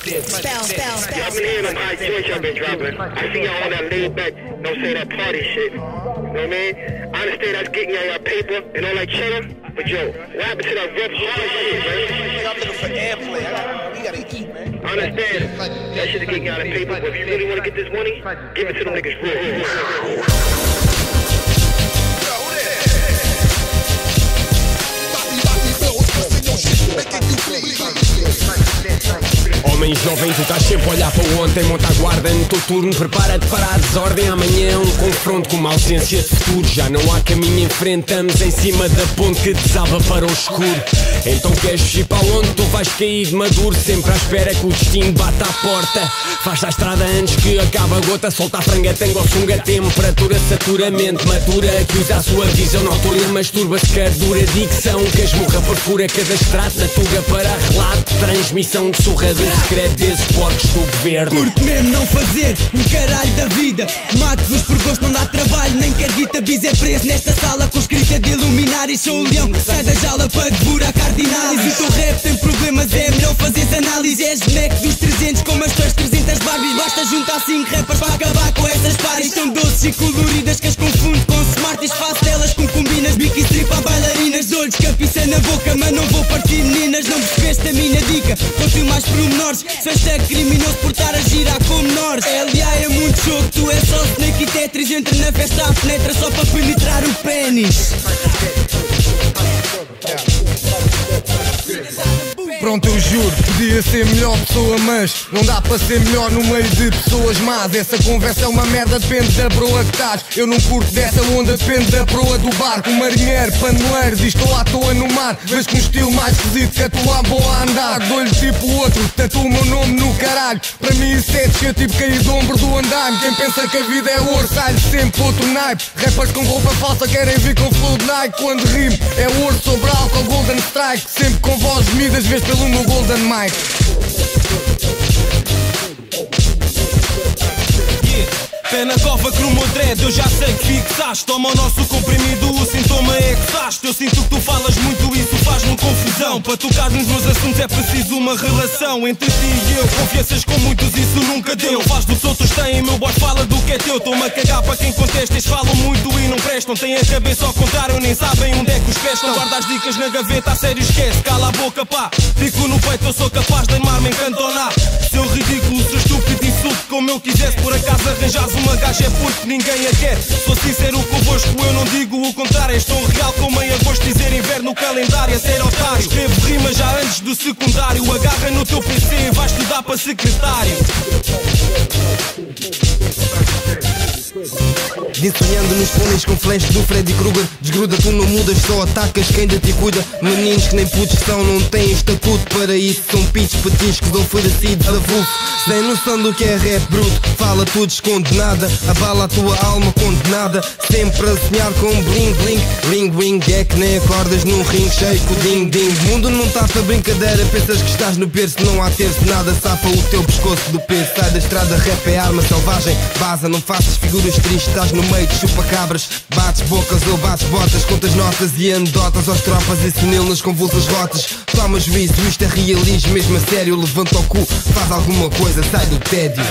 I've been hearing them high joints y'all been dropping. I see y'all on that laid back, don't say that party shit. You know what I mean? I understand that's getting y'all paper and all that cheddar, but yo, what happened to that rough hard shit, man? I'm looking for airplay. We gotta eat, man. I understand that shit is getting y'all paper, but if you really want to get this money, give it to them niggas real. Homem jovem, tu estás sempre a olhar para o ontem. Monta a guarda no teu turno, prepara-te para a desordem. Amanhã é um confronto com uma ausência de futuro. Já não há caminho, enfrentamos em cima da ponte que desaba para o escuro. Então queres fugir para onde? Tu vais cair de maduro, sempre à espera que o destino bata à porta. Faz a estrada antes que acabe a gota. Solta a franga, tango ou sunga. Temperatura, satura, mente matura, que usa a sua visão noturna. Masturba-se, cardura, dicção que esmurra, perfura cada extrato na tuga para relato. Transmissão de surra do segredo desses porcos do governo. Curto mesmo não fazer um caralho da vida. Mato-vos por gosto, não dá trabalho, nem quer guita. Bis é preso nesta sala com escrita de iluminares. Sou o leão que sai da jaula para devorar cardinais. E o teu rap tem problemas, é melhor fazeres análise. És boneco dos 300 com as tuas 300 Barbies. Basta juntar 5 rappers para acabar com essas pares. São doces e coloridas que as confundo com Smarties. Faço delas com combinas, bico e strip a bailarinas. Olhos, capiça na boca, mas não vou partir meninas. Não percebeste a minha dica, conto mais pormenores. Se és criminoso por estar a girar com menores. LA é muito jogo, tu é só Snake e Tetris. Entra na festa, penetra só para penetrar o pênis. Pronto, eu juro, podia ser melhor pessoa, mas não dá para ser melhor no meio de pessoas más. Essa conversa é uma merda, depende da broa que estás. Eu não curto dessa onda, depende da proa do barco. O marinheiro, paneleiro, diz estou à toa no mar. Vês com um estilo mais esquisito que a tua boa a andar. Dou-lhe tipo o outro, tatua o meu nome no caralho. Para mim isso é descer tipo cair do ombro do andaime. Quem pensa que a vida é ouro, sai-lhe sempre outro naipe. Rappers com roupa falsa querem vir com flow de Nike. Quando rimo é ouro sobre álcool, golden strike. Sempre com voz gemidas, vês pelo meu golden mic. Pé na cova que no meu dread, eu já sei que fixaste. Toma o nosso comprimido, o sintoma é que saste. Eu sinto que tu falas muito, isso faz-me confusão. Para tocar nos meus assuntos é preciso uma relação entre ti e eu. Confianças com muitos, isso nunca deu. Faz do que outros têm, meu boy fala do que é teu. Estou-me a cagar para quem contesta, eles falam muito e não prestam. Têm a cabeça ao contrário, nem sabem onde é que os pés estão. Guarda as dicas na gaveta, a sério esquece. Cala a boca pá, fico no peito, eu sou capaz de armar-me em cantonar. Seu ridículo, seu estúpido insulto, como eu quisesse. Por acaso arranjas uma gaja é porque ninguém a quer. Sou sincero convosco, eu não digo o contrário. És tão real como em agosto dizer inverno no calendário. A ser otário, escrevo rima já antes do secundário. Agarra no teu PC e vais estudar para secretário. Vim sonhando nos pôneis com flash do Freddy Krueger. Desgruda, tu não mudas, só atacas quem ainda te cuida. Meninos que nem putos são, não têm estatuto para isso. São pitos petiscos, oferecidos a vulto. Sem noção do que é rap bruto. Fala tudo, esconde nada. Abala a tua alma condenada. Sempre a sonhar com bling bling. Ring ring, é que nem acordas num ring cheio com ding ding. O mundo não está para brincadeira. Pensas que estás no berço, não há terço nada. Safa o teu pescoço do peso. Sai da estrada, rap é arma selvagem. Vaza, não faças figuras tristes. Estás no meio de chupa-cabras. Bates bocas ou bates botas. Contas notas e anedotas aos tropas e senil nas convulsas rotas. Toma juízo, isto é realismo, mesmo a sério. Levanta o cu, faz alguma coisa, sai do tédio.